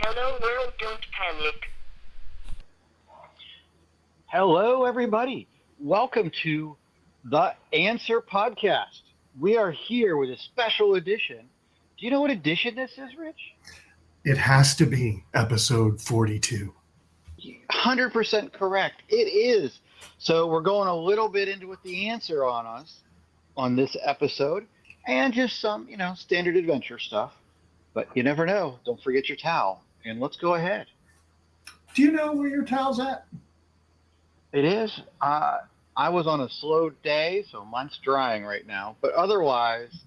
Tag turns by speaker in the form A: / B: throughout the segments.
A: Hello world, don't panic.
B: Hello, everybody. Welcome to the Answer Podcast. We are here with a special edition. Do you know what edition this is, Rich?
C: It has to be episode 42.
B: 100% correct. It is. So we're going a little bit into what the answer on us on this episode and just some, standard adventure stuff. But you never know. Don't forget your towel. And let's go ahead.
C: Do you know where your towel's at?
B: It is. I was on a slow day, so mine's drying right now. But otherwise,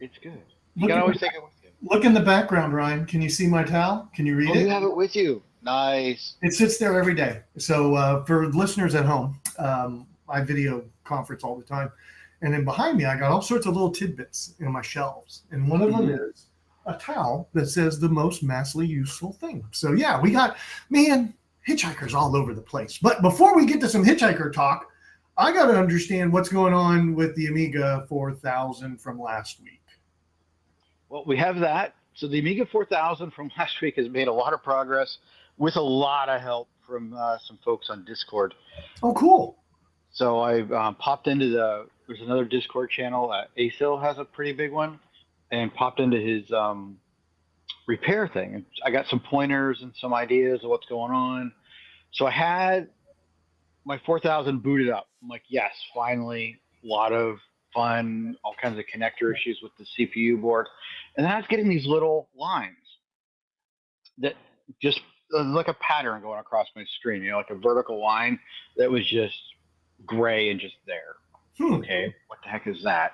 B: it's good. You can always take it with you.
C: Look in the background, Ryan. Can you see my towel? Can you read it?
B: You have it with you. Nice.
C: It sits there every day. So for listeners at home, I video conference all the time. And then behind me, I got all sorts of little tidbits in my shelves. And one of them is a towel that says the most massively useful thing. So yeah, we got, hitchhikers all over the place. But before we get to some hitchhiker talk, I got to understand what's going on with the Amiga 4000 from last week.
B: Well, we have that. So the Amiga 4000 from last week has made a lot of progress with a lot of help from some folks on Discord.
C: Oh, cool.
B: So I popped into there's another Discord channel. Asil has a pretty big one, and popped into his repair thing. And I got some pointers and some ideas of what's going on. So I had my 4000 booted up. I'm like, yes, finally, a lot of fun, all kinds of connector issues with the CPU board. And then I was getting these little lines that just like a pattern going across my screen, like a vertical line that was just gray and just there. Okay, what the heck is that?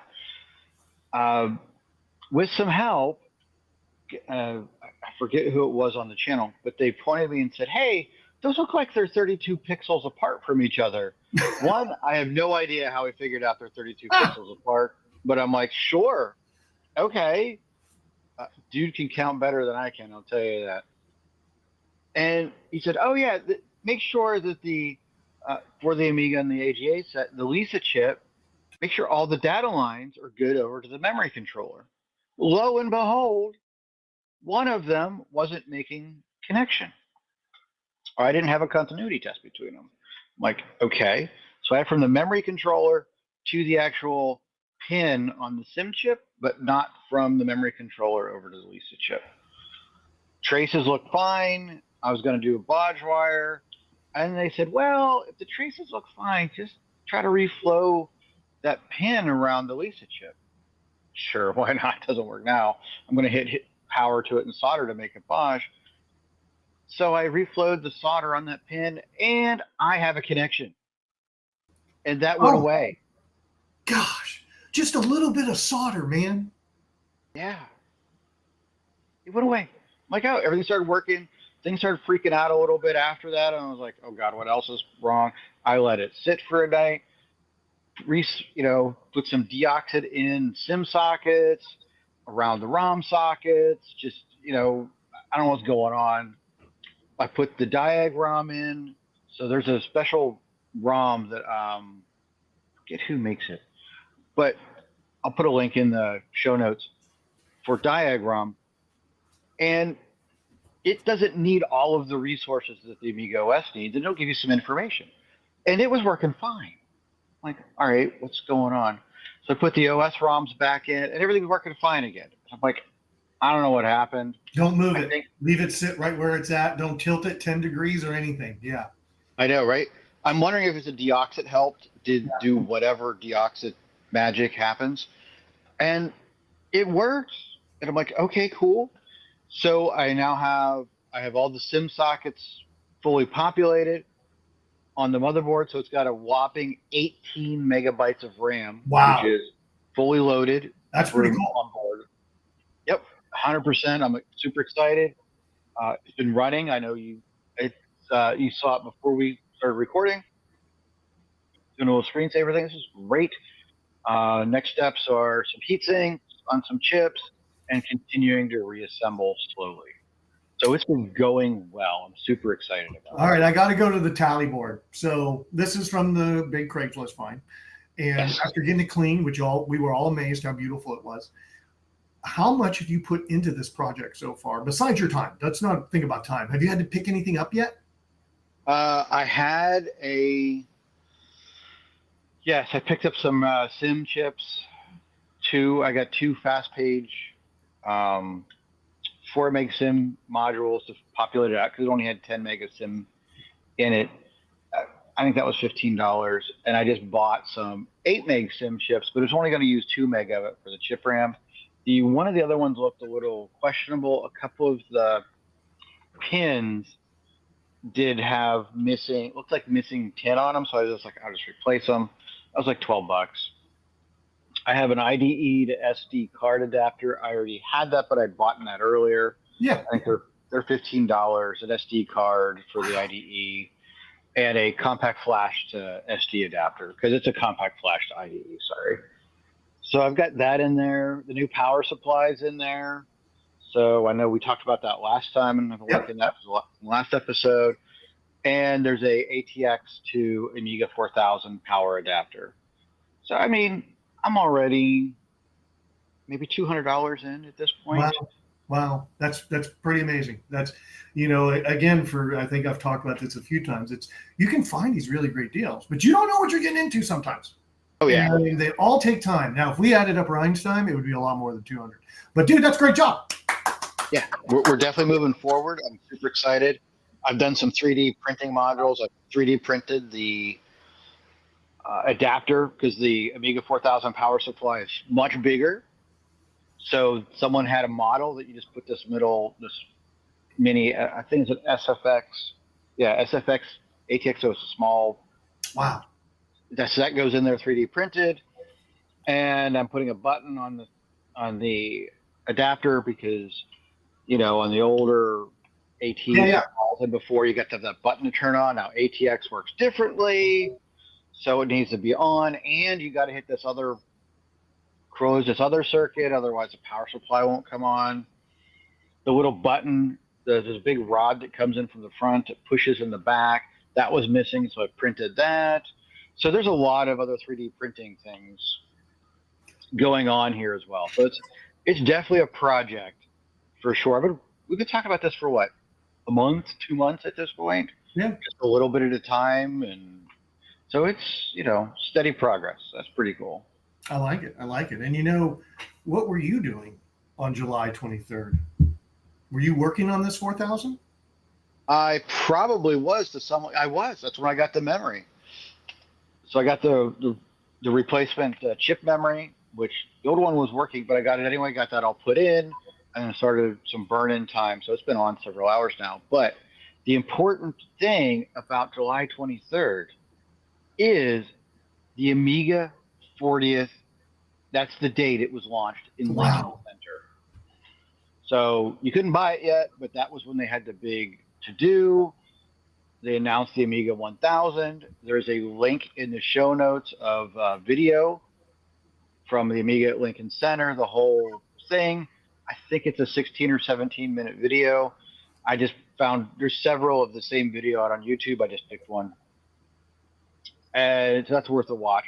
B: With some help, I forget who it was on the channel, but they pointed me and said, hey, those look like they're 32 pixels apart from each other. One, I have no idea how he figured out they're 32 pixels apart, but I'm like, sure, okay. Dude can count better than I can, I'll tell you that. And he said, oh yeah, make sure that for the Amiga and the AGA set, the Lisa chip, make sure all the data lines are good over to the memory controller. Lo and behold, one of them wasn't making connection. Or I didn't have a continuity test between them. I'm like, okay. So I had from the memory controller to the actual pin on the SIM chip, but not from the memory controller over to the Lisa chip. Traces look fine. I was going to do a bodge wire. And they said, well, if the traces look fine, just try to reflow that pin around the Lisa chip. Sure, why not? It doesn't work now. I'm going to hit power to it and solder to make a bodge. So I reflowed the solder on that pin, and I have a connection. And that went away.
C: Gosh, just a little bit of solder, man.
B: Yeah. It went away. I'm like, oh, everything started working. Things started freaking out a little bit after that, and I was like, oh, God, what else is wrong? I let it sit for a night, put some deoxid in SIM sockets, around the ROM sockets, just, I don't know what's going on. I put the diag ROM in. So there's a special ROM that, forget who makes it, but I'll put a link in the show notes for diag ROM. And it doesn't need all of the resources that the Amiga OS needs, and it'll give you some information. And it was working fine. I'm like, all right, what's going on? So I put the OS ROMs back in, and everything's working fine again. I'm like, I don't know what happened.
C: Don't move it. Leave it sit right where it's at. Don't tilt it 10 degrees or anything. Yeah.
B: I know, right? I'm wondering if it's a deoxit helped, do whatever deoxit magic happens. And it works. And I'm like, okay, cool. So I now have all the SIM sockets fully populated on the motherboard. So it's got a whopping 18 megabytes of RAM,
C: wow,
B: which is fully loaded.
C: That's pretty cool.
B: On board. Yep, 100%. I'm super excited. It's been running. I know you saw it before we started recording. Doing a little screensaver thing. This is great. Next steps are some heat sinks on some chips and continuing to reassemble slowly. So it's been going well. I'm super excited about it.
C: All right, I got to go to the tally board. So this is from the big Craigslist find. And after getting it clean, which we were all amazed how beautiful it was, how much have you put into this project so far? Besides your time, let's not think about time. Have you had to pick anything up yet?
B: I had yes, I picked up some sim chips. I got two fast page, um, 4 meg sim modules to populate it out because it only had 10 meg of sim in it. I think that was $15, and I just bought some 8 meg sim chips, but it's only going to use 2 meg of it for the chip RAM. One of the other ones looked a little questionable. A couple of the pins did have looked like missing tin on them, so I was like, I'll just replace them. That was like $12. I have an IDE to SD card adapter. I already had that, but I'd bought that earlier.
C: Yeah.
B: I think they're $15, an SD card for the IDE, and a compact flash to SD adapter because it's a compact flash to IDE. Sorry. So I've got that in there. The new power supply's in there. So I know we talked about that last time, and I've linked in that for the last episode. And there's a ATX to Amiga 4000 power adapter. So I mean, I'm already maybe $200 in at this point.
C: Wow, that's pretty amazing. That's, again, I think I've talked about this a few times. You can find these really great deals, but you don't know what you're getting into sometimes.
B: Oh yeah,
C: and they all take time. Now, if we added up Ryan's time, it would be a lot more than 200. But dude, that's a great job.
B: Yeah, we're definitely moving forward. I'm super excited. I've done some 3D printing modules. I've 3D printed the adapter because the Amiga 4000 power supply is much bigger. So someone had a model that you just put this mini, I think it's an SFX. Yeah, SFX ATX, so it's a small.
C: Wow.
B: That goes in there 3D printed. And I'm putting a button on the adapter because, on the older AT and before you got to have that button to turn on. Now ATX works differently. So it needs to be on, and you got to hit this other circuit, otherwise the power supply won't come on. The little button, there's a big rod that comes in from the front, it pushes in the back. That was missing, so I printed that. So there's a lot of other 3D printing things going on here as well. So it's definitely a project for sure. But we've been talking about this for what, a month, 2 months at this point?
C: Yeah.
B: Just a little bit at a time, and so it's, steady progress. That's pretty cool.
C: I like it. And what were you doing on July 23rd? Were you working on this 4000?
B: I probably was to some. I was. That's when I got the memory. So I got the replacement chip memory, which the old one was working, but I got it anyway. Got that all put in, and then started some burn-in time. So it's been on several hours now. But the important thing about July 23rd is the Amiga 40th. That's the date it was launched in Lincoln Center. So you couldn't buy it yet, but that was when they had the big to-do. They announced the Amiga 1000. There's a link in the show notes of video from the Amiga at Lincoln Center, the whole thing. I think it's a 16 or 17-minute video. I just found there's several of the same video out on YouTube. I just picked one. And so that's worth a watch.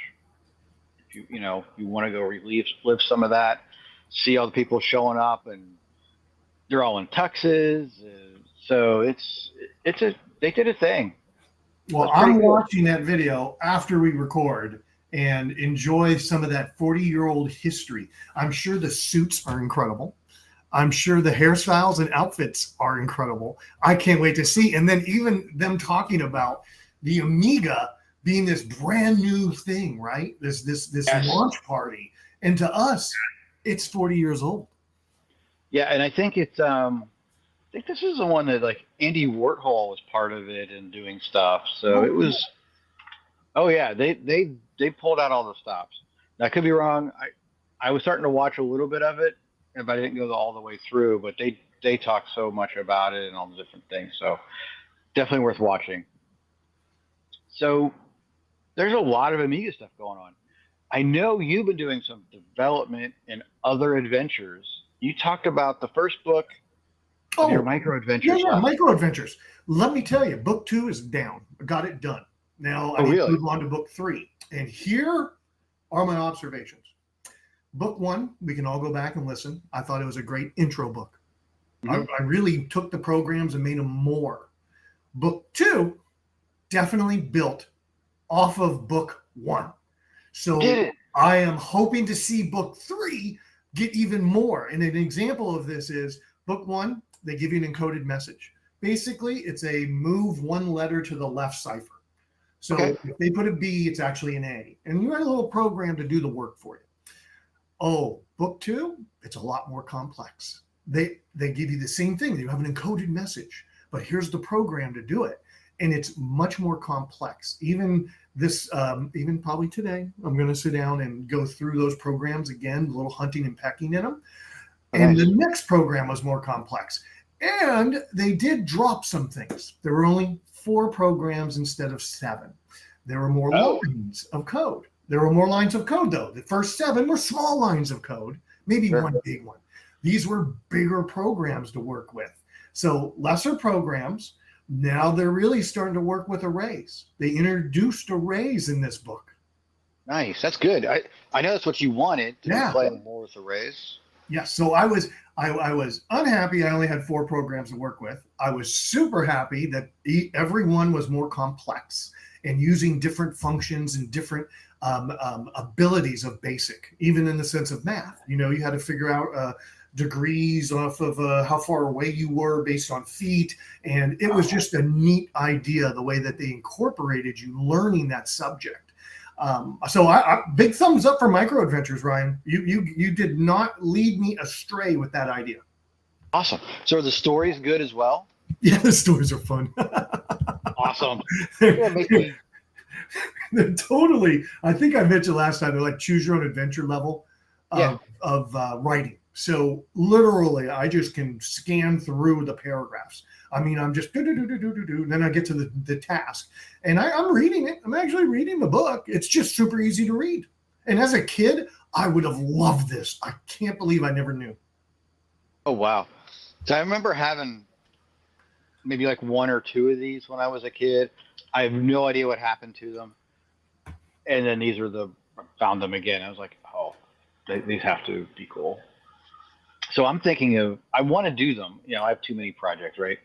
B: If you want to go live some of that, see all the people showing up, and they're all in tuxes. So they did a thing.
C: Well, I'm watching that video after we record and enjoy some of that 40-year-old history. I'm sure the suits are incredible. I'm sure the hairstyles and outfits are incredible. I can't wait to see. And then even them talking about the Amiga being this brand new thing, right? This launch party. And to us, it's 40 years old.
B: Yeah, and I think it's I think this is the one that like Andy Warhol was part of it and doing stuff. So it was they pulled out all the stops. Now, I could be wrong. I was starting to watch a little bit of it, but I didn't go all the way through. But they talk so much about it and all the different things. So definitely worth watching. So there's a lot of Amiga stuff going on. I know you've been doing some development and other adventures. You talked about the first book of your micro adventures.
C: Yeah, micro adventures. Let me tell you, book 2 is down. I got it done. Now I need to move on to book 3. And here are my observations. book 1, we can all go back and listen. I thought it was a great intro book.
B: Mhm.
C: I really took the programs and made them more. Book 2 definitely built off of book 1. So
B: Did it?
C: I am hoping to see book 3 get even more. And an example of this is book 1, they give you an encoded message. Basically, it's a move one letter to the left cipher. So
B: Okay.
C: if they put a B, it's actually an A. And you had a little program to do the work for you. Oh, book 2, it's a lot more complex. They give you the same thing. You have an encoded message, but here's the program to do it. And it's much more complex. Even probably today, I'm going to sit down and go through those programs again, a little hunting and pecking in them. And the next program was more complex. And they did drop some things. There were only 4 programs instead of 7. There were more lines of code. There were more lines of code, though. The first 7 were small lines of code, maybe one big one. These were bigger programs to work with. So lesser programs. Now they're really starting to work with arrays. They introduced arrays in this book.
B: Nice. That's good. I know that's what you wanted to be playing more with arrays.
C: Yeah. So I was unhappy. I only had 4 programs to work with. I was super happy that every one was more complex and using different functions and different abilities of BASIC, even in the sense of math. You know, you had to figure out degrees off of how far away you were based on feet. And it was just a neat idea, the way that they incorporated you learning that subject. So I big thumbs up for Micro Adventures, Ryan. You did not lead me astray with that idea.
B: Awesome. So are the stories good as well?
C: Yeah, the stories are fun.
B: Awesome.
C: They're totally, I think I mentioned last time, they're like choose your own adventure level of writing. So literally, I just can scan through the paragraphs. I mean, I'm just then I get to the task, and I'm reading it. I'm actually reading the book. It's just super easy to read. And as a kid, I would have loved this. I can't believe I never knew.
B: Oh wow! So I remember having maybe like 1 or 2 of these when I was a kid. I have no idea what happened to them, and then found them again. I was like, oh, these have to be cool. So I'm thinking I want to do them. You know, I have too many projects, right?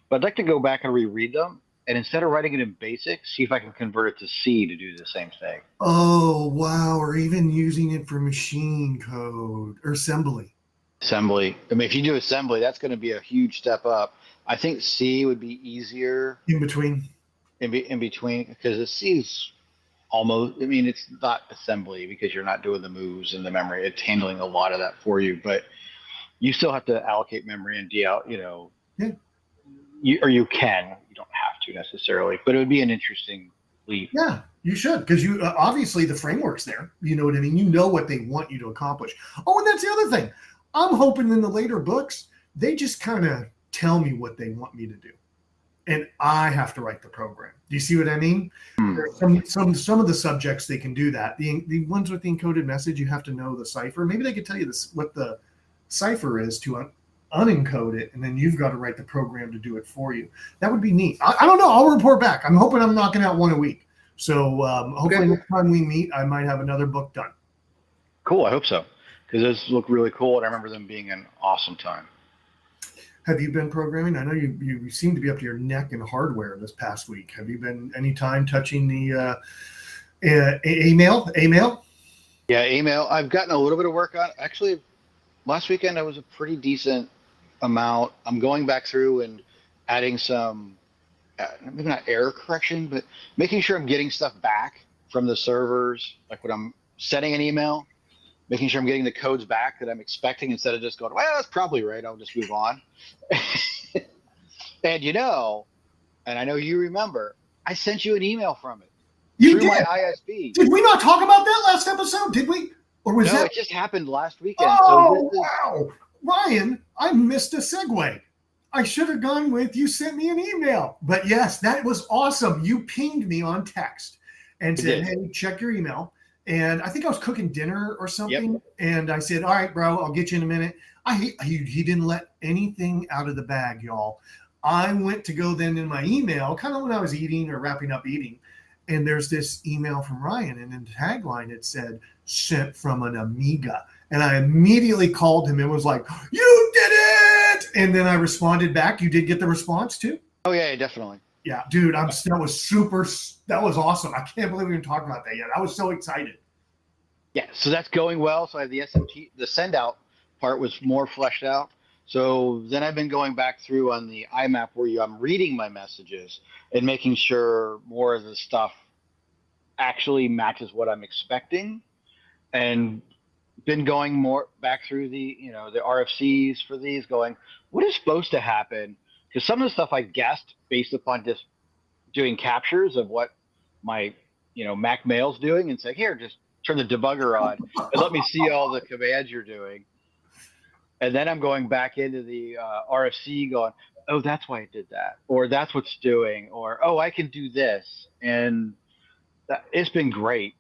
B: But I'd like to go back and reread them. And instead of writing it in BASIC, see if I can convert it to C to do the same thing.
C: Oh, wow. Or even using it for machine code or assembly.
B: Assembly. I mean, if you do assembly, that's going to be a huge step up. I think C would be easier.
C: In between.
B: In between, because the C is almost, I mean, it's not assembly because you're not doing the moves and the memory. It's handling a lot of that for you. But you still have to allocate memory and you can. You don't have to necessarily, but it would be an interesting leap.
C: Yeah, you should, because you obviously the framework's there. You know what I mean? You know what they want you to accomplish. Oh, and that's the other thing. I'm hoping in the later books, they just kind of tell me what they want me to do. And I have to write the program. Do you see what I mean? Some of the subjects they can do that. The ones with the encoded message, you have to know the cipher. Maybe they could tell you what the cipher is to unencode it, and then you've got to write the program to do it for you. That would be neat. I don't know. I'll report back. I'm hoping I'm knocking out 1 a week. So hopefully next time we meet, I might have another book done.
B: Cool. I hope so, because those look really cool, and I remember them being an awesome time.
C: Have you been programming? I know you seem to be up to your neck in hardware this past week. Have you been any time touching the email?
B: Yeah, email. I've gotten a little bit of work on. Actually, last weekend I was a pretty decent amount. I'm going back through and adding some, maybe not error correction, but making sure I'm getting stuff back from the servers. Like when I'm sending an email, making sure I'm getting the codes back that I'm expecting instead of just going, well, that's probably right. I'll just move on. And and I know you remember, I sent you an email from it.
C: You
B: through
C: did.
B: My ISP.
C: Did we not talk about that last episode? Did we? Or was
B: No,
C: that?
B: it just happened last weekend.
C: Oh, wow. Ryan, I missed a segue. I should have gone with you sent me an email. But yes, that was awesome. You pinged me on text and said, hey, check your email. And I think I was cooking dinner or something. Yep. And I said, all right, bro, I'll get you in a minute. He didn't let anything out of the bag, y'all. I went to go then in my email, kind of when I was eating or wrapping up eating. And there's this email from Ryan. And in the tagline, it said, sent from an Amiga. And I immediately called him and was like, "You did it!" And then I responded back. You did get the response too?
B: Oh yeah, definitely.
C: Yeah, dude, that was awesome. I can't believe we didn't talk about that yet. I was so excited.
B: Yeah, so that's going well. So I have the SMT, the send out part was more fleshed out. So then I've been going back through on the IMAP where I'm reading my messages and making sure more of the stuff actually matches what I'm expecting, and been going more back through the RFCs for these, going what is supposed to happen, because some of the stuff I guessed based upon just doing captures of what my Mac Mail's doing, and say, here, just turn the debugger on and let me see all the commands you're doing. And then I'm going back into the RFC going, oh, that's why I did that, or that's what's doing, or oh, I can do this. And it's been great.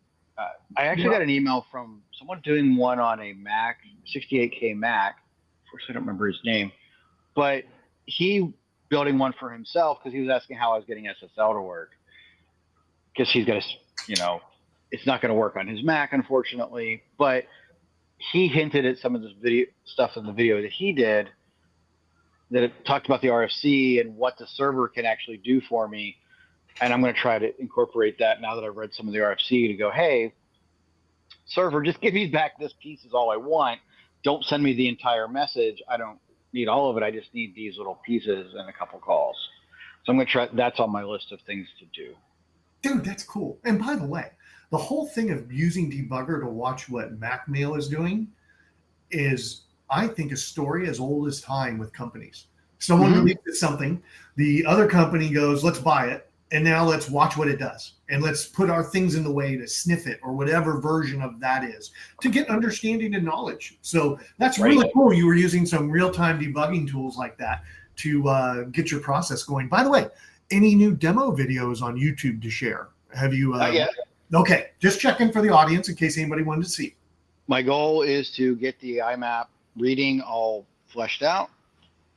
B: I actually got an email from someone doing one on a Mac, 68K Mac. Of course, I don't remember his name, but he building one for himself because he was asking how I was getting SSL to work. Because he's got it's not going to work on his Mac, unfortunately. But he hinted at some of this video stuff in the video that he did, that it talked about the RFC and what the server can actually do for me. And I'm going to try to incorporate that now that I've read some of the RFC to go, hey, server, just give me back this piece is all I want. Don't send me the entire message. I don't need all of it. I just need these little pieces and a couple calls. So I'm going to try. That's on my list of things to do.
C: Dude, that's cool. And by the way, the whole thing of using debugger to watch what MacMail is doing is, I think, a story as old as time with companies. Someone releases something, the other company goes, let's buy it. And now let's watch what it does. And let's put our things in the way to sniff it, or whatever version of that is, to get understanding and knowledge. So that's really cool. You were using some real-time debugging tools like that to get your process going. By the way, any new demo videos on YouTube to share? Have you?
B: Not yet.
C: Okay, just checking for the audience in case anybody wanted to see.
B: My goal is to get the IMAP reading all fleshed out,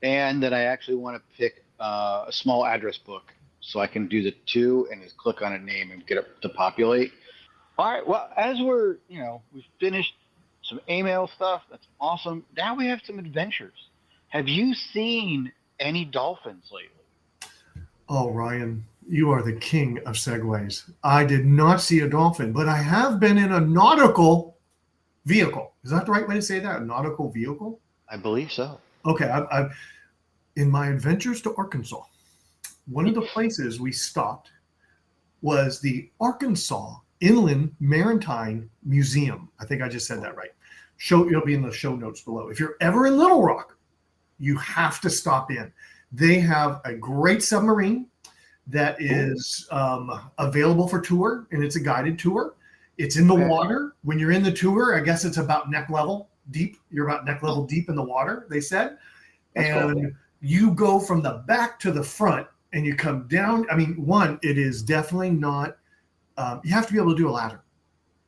B: and that I actually want to pick a small address book, so I can do the two and just click on a name and get it to populate. All right. Well, as we've finished some email stuff. That's awesome. Now we have some adventures. Have you seen any dolphins lately?
C: Oh, Ryan, you are the king of segues. I did not see a dolphin, but I have been in a nautical vehicle. Is that the right way to say that? A nautical vehicle?
B: I believe so.
C: Okay. I've in my adventures to Arkansas, one of the places we stopped was the Arkansas Inland Maritime Museum. I think I just said that right. It'll be in the show notes below. If you're ever in Little Rock, you have to stop in. They have a great submarine that is available for tour, and it's a guided tour. It's in the water. When you're in the tour, I guess it's about neck level deep. You're about neck level deep in the water, they said. And you go from the back to the front and you come down. I mean, it is definitely not, you have to be able to do a ladder.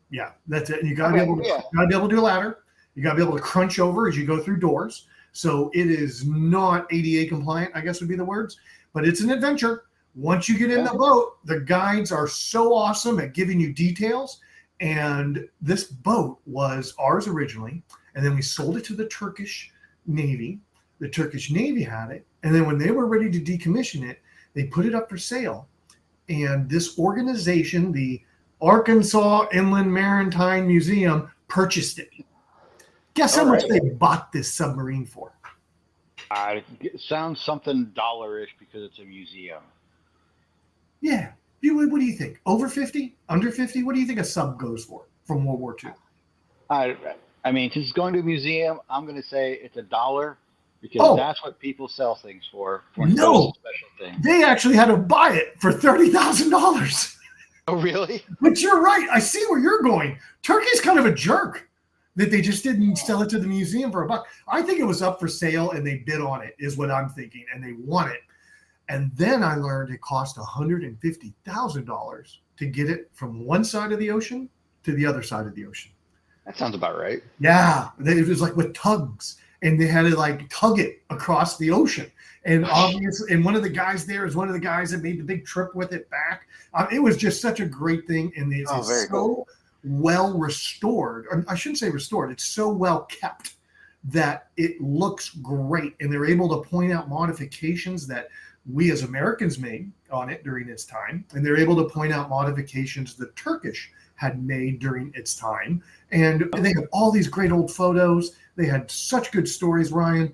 C: Yeah, that's it. And you gotta be able to do a ladder. You gotta be able to crunch over as you go through doors. So it is not ADA compliant, I guess would be the words, but it's an adventure. Once you get in the boat, the guides are so awesome at giving you details. And this boat was ours originally, and then we sold it to the Turkish Navy. The Turkish Navy had it, and then when they were ready to decommission it, they put it up for sale. And this organization, the Arkansas Inland Maritime Museum, purchased it. Guess how much they bought this submarine for?
B: It sounds something dollar-ish because it's a museum.
C: Yeah. What do you think? Over 50? Under 50? What do you think a sub goes for from World War II?
B: I mean, since it's going to a museum, I'm going to say it's $1 because that's what people sell things for no special things.
C: They actually had to buy it for $30,000.
B: Oh, really?
C: But you're right. I see where you're going. Turkey's kind of a jerk that they just didn't sell it to the museum for $1. I think it was up for sale and they bid on it, is what I'm thinking, and they won it. And then I learned it cost $150,000 to get it from one side of the ocean to the other side of the ocean.
B: That sounds about right.
C: Yeah, it was like with tugs, and they had to like tug it across the ocean. And obviously, and one of the guys there is one of the guys that made the big trip with it back. It was just such a great thing, and it's so well restored. Or I shouldn't say restored. It's so well kept that it looks great. And they're able to point out modifications that we as Americans made on it during its time. And they're able to point out modifications the Turkish had made during its time. And they have all these great old photos. They had such good stories, Ryan.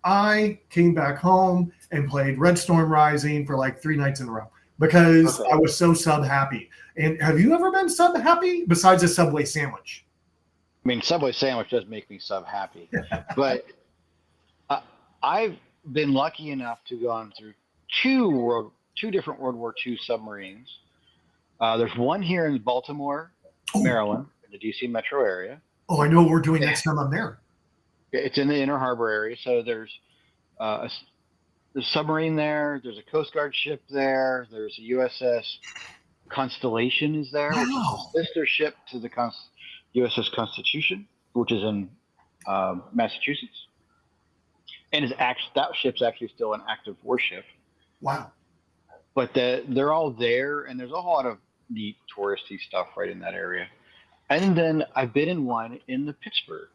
C: I came back home and played Red Storm Rising for like 3 nights in a row because I was so sub happy. And have you ever been sub happy besides a Subway sandwich?
B: I mean, Subway sandwich does make me sub happy, but I've been lucky enough to go on through two different World War II submarines. There's one here in Baltimore, Maryland, in the DC metro area.
C: Oh, I know what we're doing next time I'm there.
B: It's in the Inner Harbor area, so there's a submarine there. There's a Coast Guard ship there. There's a USS Constellation is there, which is a sister ship to the USS Constitution, which is in Massachusetts, and that ship's actually still an active warship.
C: Wow!
B: But they're all there, and there's a whole lot of neat touristy stuff right in that area. And then I've been in one in the Pittsburgh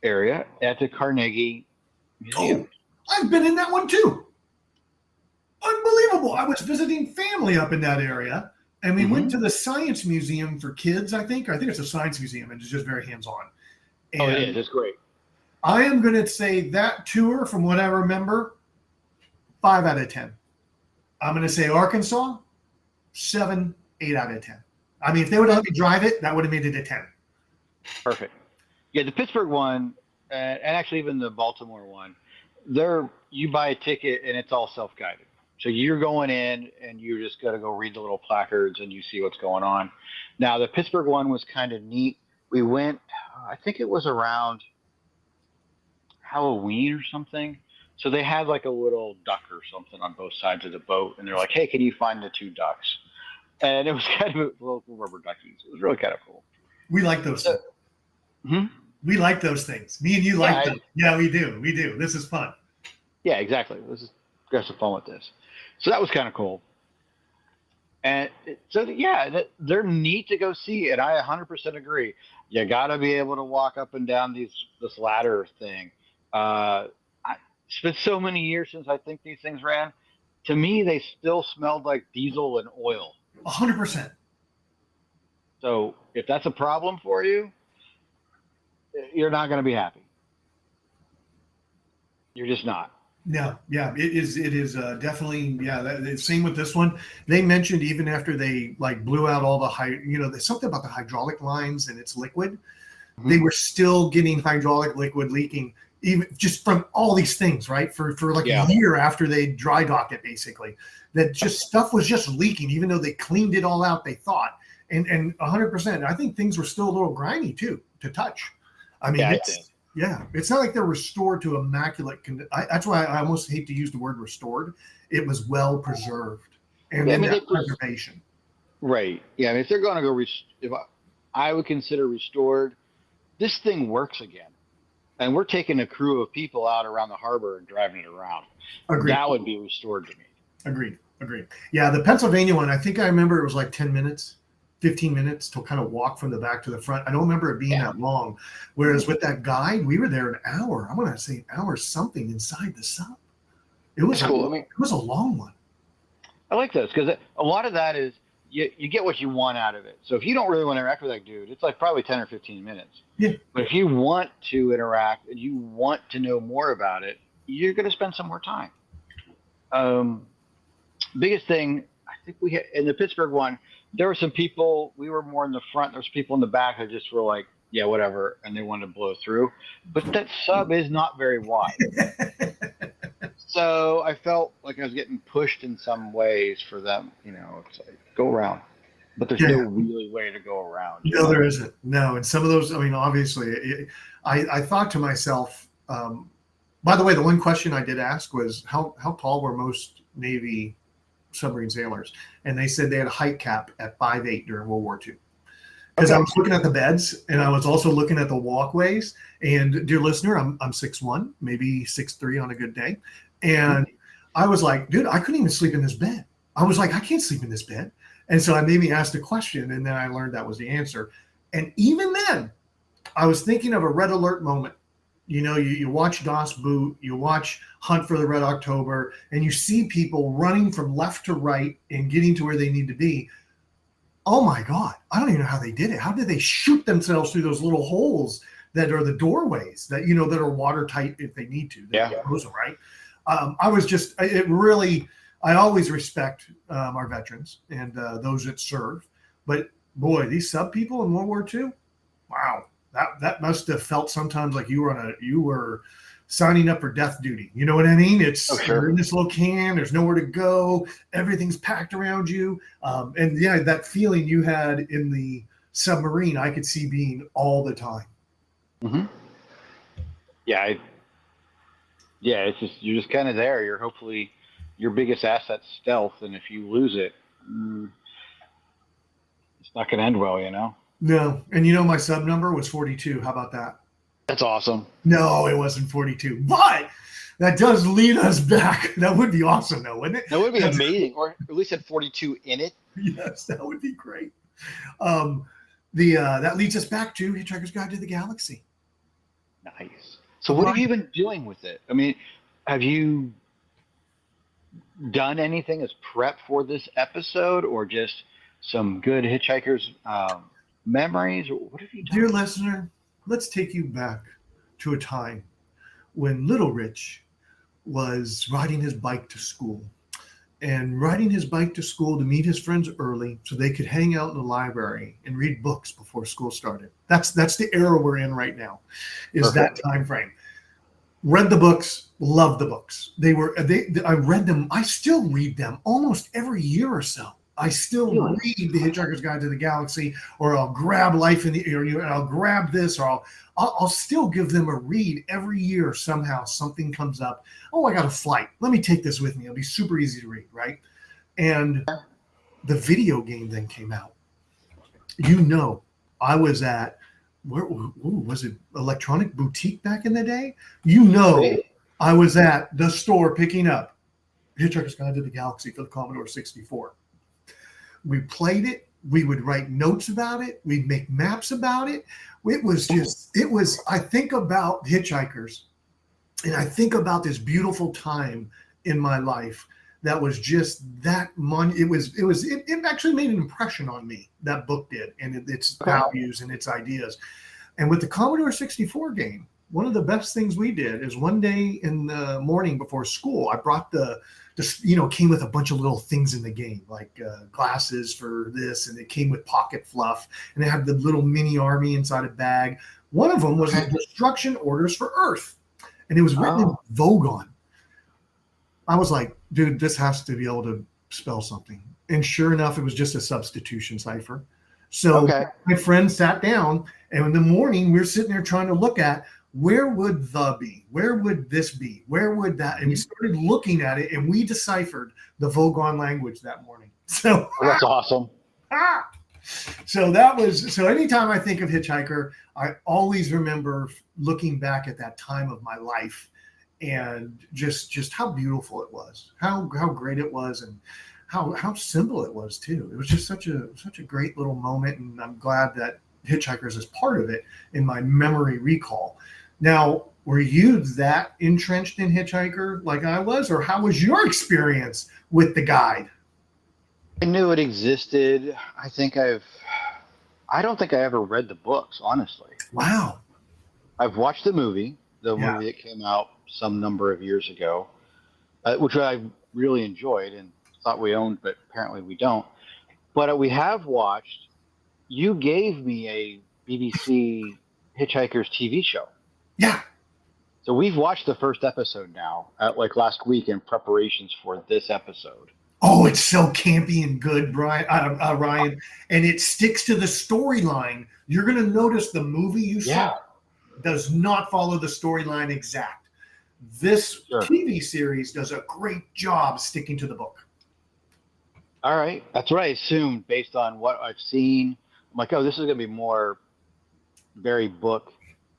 B: area at the Carnegie Museum.
C: Oh, I've been in that one too. Unbelievable. I was visiting family up in that area, and we went to the Science Museum for kids, I think. I think it's a science museum, and it's just very hands-on. And
B: it is. It's great.
C: I am going to say that tour, from what I remember, 5 out of 10. I'm going to say Arkansas, 7, 8 out of 10. I mean, if they would have let me drive it, that would have made it a 10.
B: Perfect. Yeah, the Pittsburgh one, and actually even the Baltimore one, you buy a ticket and it's all self-guided. So you're going in and you just got to go read the little placards and you see what's going on. Now, the Pittsburgh one was kind of neat. We went, I think it was around Halloween or something. So they had like a little duck or something on both sides of the boat. And they're like, hey, can you find the 2 ducks? And it was kind of little rubber duckies. It was really kind of cool.
C: We like those things. We like those things. Me and you like them. Yeah, we do. We do. This is fun.
B: Yeah, exactly. Let's have some fun with this. So that was kind of cool. And so, yeah, they're neat to go see. And I 100% agree. You got to be able to walk up and down this ladder thing. It's been so many years since I think these things ran. To me, they still smelled like diesel and oil.
C: 100%.
B: So if that's a problem for you, you're not going to be happy. You're just not.
C: Yeah, it is definitely, same with this one. They mentioned even after they like blew out all the there's something about the hydraulic lines and it's liquid. They were still getting hydraulic liquid leaking, even just from all these things, right? For like a year after they dry docked it, basically, that just stuff was just leaking, even though they cleaned it all out, they thought, and 100%. I think things were still a little grimy too to touch. I mean, it's not like they're restored to immaculate condition. That's why I almost hate to use the word restored. It was well preserved, and preservation.
B: Right. Yeah. I mean, if they're going to go, if I would consider restored, this thing works again. And we're taking a crew of people out around the harbor and driving it around.
C: Agreed.
B: That would be restored to me.
C: Agreed. Yeah, the Pennsylvania one, I think I remember it was like 10 minutes, 15 minutes to kind of walk from the back to the front. I don't remember it being that long. Whereas with that guide, we were there an hour. I'm going to say an hour something inside the sub. It was cool. It was a long one.
B: I like those because a lot of that is you get what you want out of it. So if you don't really want to interact with that dude, it's like probably 10 or 15 minutes.
C: Yeah.
B: But if you want to interact and you want to know more about it, you're going to spend some more time. Biggest thing, I think we had in the Pittsburgh one, there were some people, we were more in the front. There was people in the back that just were like, yeah, whatever. And they wanted to blow through. But that sub is not very wide. So I felt like I was getting pushed in some ways for them. It's like, go around. But there's no really way to go around.
C: No, there isn't. No. And some of those, I mean, obviously, I thought to myself, by the way, the one question I did ask was how tall were most Navy submarine sailors? And they said they had a height cap at 5'8" during World War II. Because I was looking at the beds and I was also looking at the walkways. And dear listener, I'm 6'1", maybe 6'3" on a good day. And I was like, dude, I couldn't even sleep in this bed. I was like, I can't sleep in this bed. And so I made me ask the question, and then I learned that was the answer. And even then, I was thinking of a Red Alert moment. You watch Das Boot, you watch Hunt for the Red October, and you see people running from left to right and getting to where they need to be. Oh my God, I don't even know how they did it. How did they shoot themselves through those little holes that are the doorways that are watertight if they need to?
B: Yeah.
C: Close them, right? I always respect our veterans and those that serve. But boy, these sub people in World War II, wow, that must have felt sometimes like you were signing up for death duty. You know what I mean? You're in this little can, there's nowhere to go, everything's packed around you. And yeah, that feeling you had in the submarine, I could see being all the time.
B: Mm-hmm. Yeah, it's just you're just kind of there. You're hopefully your biggest asset's stealth, and if you lose it, it's not going to end well,
C: No, and my sub number was 42. How about that?
B: That's awesome.
C: No, it wasn't 42, but that does lead us back. That would be awesome, though, wouldn't it?
B: That would be amazing, or at least had 42 in it.
C: Yes, that would be great. That leads us back to Hitchhiker's Guide to the Galaxy.
B: Nice. So what have you been doing with it? I mean, have you done anything as prep for this episode, or just some good Hitchhiker's memories? Or what have you done?
C: Dear listener, let's take you back to a time when Little Rich was riding his bike to school. And riding his bike to school to meet his friends early so they could hang out in the library and read books before school started. That's the era we're in right now, is Perfect. That time frame. Read the books, loved the books. I read them. I still read them almost every year or so. I still read The Hitchhiker's Guide to the Galaxy, or I'll grab Life in the Air, and I'll grab this, or I'll still give them a read every year. Somehow something comes up. Oh, I got a flight. Let me take this with me. It'll be super easy to read, right? And the video game then came out. I was at, where was it? Electronic Boutique back in the day? I was at the store picking up Hitchhiker's Guide to the Galaxy for the Commodore 64. We played it. We would write notes about it. We'd make maps about it. I think about Hitchhikers, and I think about this beautiful time in my life that was just that it actually made an impression on me. That book did, and its values and its ideas. And with the Commodore 64 game, one of the best things we did is one day in the morning before school, I brought came with a bunch of little things in the game, like glasses for this, and it came with pocket fluff, and it had the little mini army inside a bag. One of them was the destruction orders for Earth, and it was written in Vogon. I was like, dude, this has to be able to spell something. And sure enough, it was just a substitution cipher. So my friend sat down, and in the morning, we're sitting there trying to look at, where would the be? Where would this be? Where would that? And we started looking at it, and we deciphered the Vogon language that morning. So
B: that's awesome.
C: So anytime I think of Hitchhiker, I always remember looking back at that time of my life, and just how beautiful it was, how great it was, and how simple it was too. It was just such a great little moment, and I'm glad that Hitchhikers is part of it in my memory recall. Now, were you that entrenched in Hitchhiker like I was, or how was your experience with the guide?
B: I knew it existed. I don't think I ever read the books, honestly.
C: Wow.
B: I've watched the movie that came out some number of years ago, which I really enjoyed and thought we owned, but apparently we don't. But we have watched, you gave me a BBC Hitchhikers TV show.
C: Yeah.
B: So we've watched the first episode now, like last week, in preparations for this episode.
C: Oh, it's so campy and good, Ryan. And it sticks to the storyline. You're going to notice the movie you saw does not follow the storyline exact. This TV series does a great job sticking to the book.
B: All right. That's what I assumed based on what I've seen. I'm like, oh, this is going to be more very book.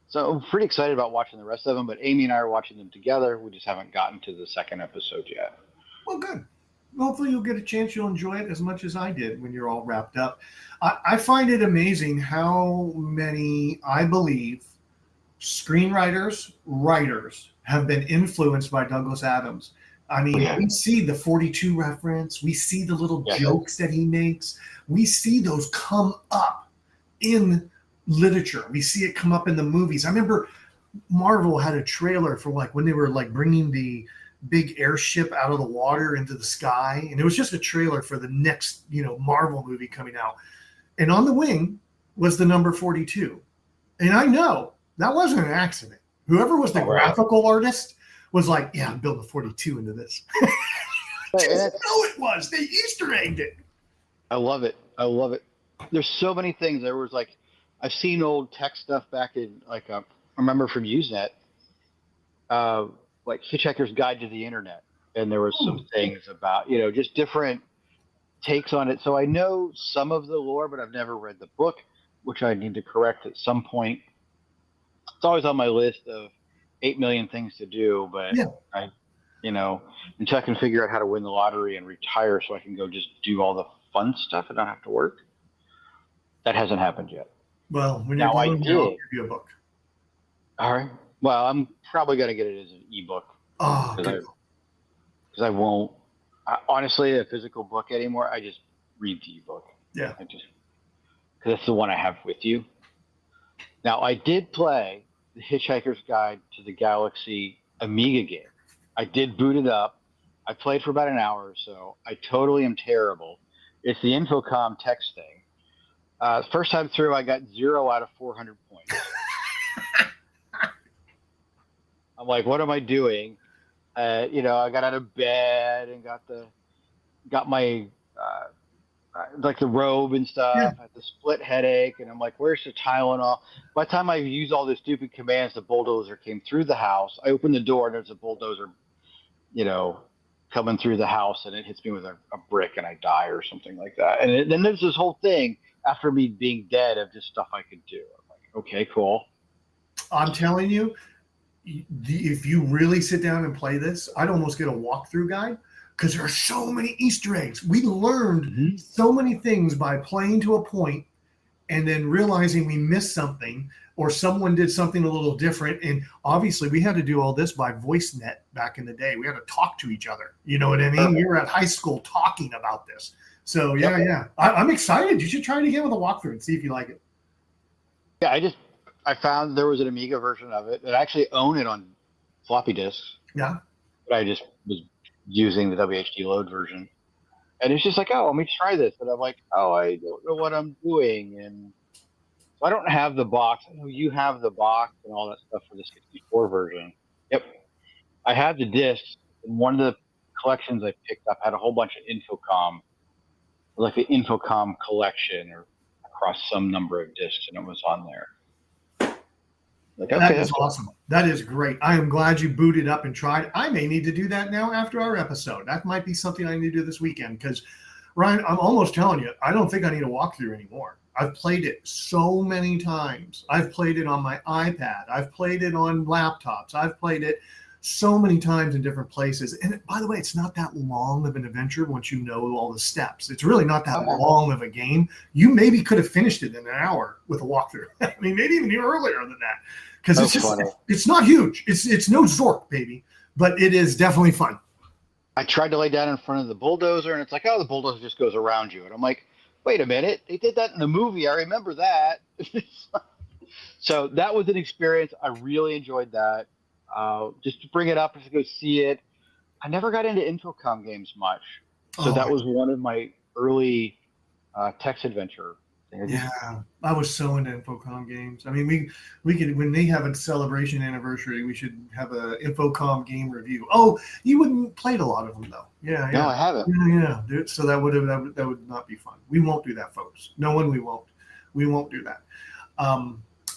B: So I'm pretty excited about watching the rest of them, but Amy and I are watching them together. We just haven't gotten to the second episode yet.
C: Well, good. hopefully you'll get a chance. You'll enjoy it as much as I did when you're all wrapped up. I find it amazing how many, I believe, screenwriters, writers have been influenced by Douglas Adams. I mean,
B: Yeah.
C: we see the 42 reference, we see the little
B: Yes.
C: jokes that he makes, we see those come up in literature, we see it come up in the movies. I remember Marvel had a trailer for like when they were like bringing the big airship out of the water into the sky, and it was just a trailer for the next, Marvel movie coming out. And on the wing was the number 42. And I know that wasn't an accident. Whoever was the graphical artist was like, yeah, I'm building a 42 into this. Just know it was. They Easter egged it.
B: I love it. I love it. There's so many things. There was like, I've seen old tech stuff back in, like, I remember from Usenet, like Hitchhiker's Guide to the Internet. And there was some things about, just different takes on it. So I know some of the lore, but I've never read the book, which I need to correct at some point. It's always on my list of 8 million things to do, but I, until I can figure out how to win the lottery and retire so I can go just do all the fun stuff and not have to work. That hasn't happened yet.
C: Well, when you're
B: I'll
C: going, I'll give you a book.
B: All right. Well, I'm probably going to get it as an ebook.
C: Oh,
B: because I won't, honestly, a physical book anymore. I just read the ebook.
C: Yeah.
B: Because that's the one I have with you. Now, I did play the Hitchhiker's Guide to the Galaxy Amiga game. I did boot it up. I played for about an hour or so. I totally am terrible. It's the Infocom text thing. First time through, I got 0 out of 400 points. I'm like, what am I doing? I got out of bed and got my like the robe and stuff. I had the split headache, and I'm like, where's the Tylenol? By the time I used all the stupid commands, the bulldozer came through the house. I opened the door, and there's a bulldozer, coming through the house, and it hits me with a brick, and I die or something like that. And then there's this whole thing after me being dead of just stuff I could do. I'm like, okay, cool.
C: I'm telling you, if you really sit down and play this, I'd almost get a walkthrough guide because there are so many Easter eggs. We learned so many things by playing to a point and then realizing we missed something or someone did something a little different. And obviously we had to do all this by VoiceNet back in the day. We had to talk to each other. You know what I mean? We were at high school talking about this. So yeah. I'm excited. You should try it again with a walkthrough and see if you like it.
B: Yeah, I found there was an Amiga version of it. I actually own it on floppy disks.
C: Yeah.
B: But I just was using the WHD load version. And it's just like, oh, let me try this. And I'm like, oh, I don't know what I'm doing. And so I don't have the box. I know you have the box and all that stuff for the 64 version. Yep. I have the discs. And one of the collections I picked up had a whole bunch of Infocom, like the Infocom collection or across some number of discs, and it was on there. Like, okay,
C: that is awesome. That is great. I am glad you booted up and tried. I may need to do that now after our episode. That might be something I need to do this weekend because, Ryan, I'm almost telling you, I don't think I need a walkthrough anymore. I've played it so many times. I've played it on my iPad. I've played it on laptops. I've played it so many times in different places. And by the way, it's not that long of an adventure once you know all the steps. It's really not that long of a game. You maybe could have finished it in an hour with a walkthrough. I mean, maybe even earlier than that. Because it's just, it's not huge. It's no Zork, baby, but it is definitely fun.
B: I tried to lay down in front of the bulldozer, and it's like, oh, the bulldozer just goes around you. And I'm like, wait a minute. They did that in the movie. I remember that. So that was an experience. I really enjoyed that. Just to bring it up, just to go see it. I never got into Infocom games much. So that was one of my early text adventure things.
C: Yeah, I was so into Infocom games. I mean, we could, when they have a celebration anniversary, we should have a Infocom game review. Oh, you wouldn't played a lot of them though. Yeah.
B: No, I haven't.
C: Yeah. So that would not be fun. We won't do that, folks. No one. We won't do that.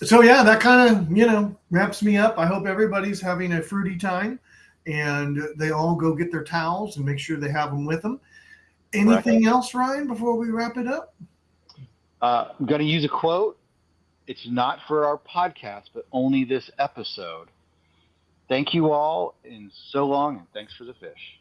C: So yeah, that kind of, wraps me up. I hope everybody's having a fruity time and they all go get their towels and make sure they have them with them. Anything else, Ryan, before we wrap it up?
B: I'm going to use a quote. It's not for our podcast, but only this episode. Thank you all, and so long, and thanks for the fish.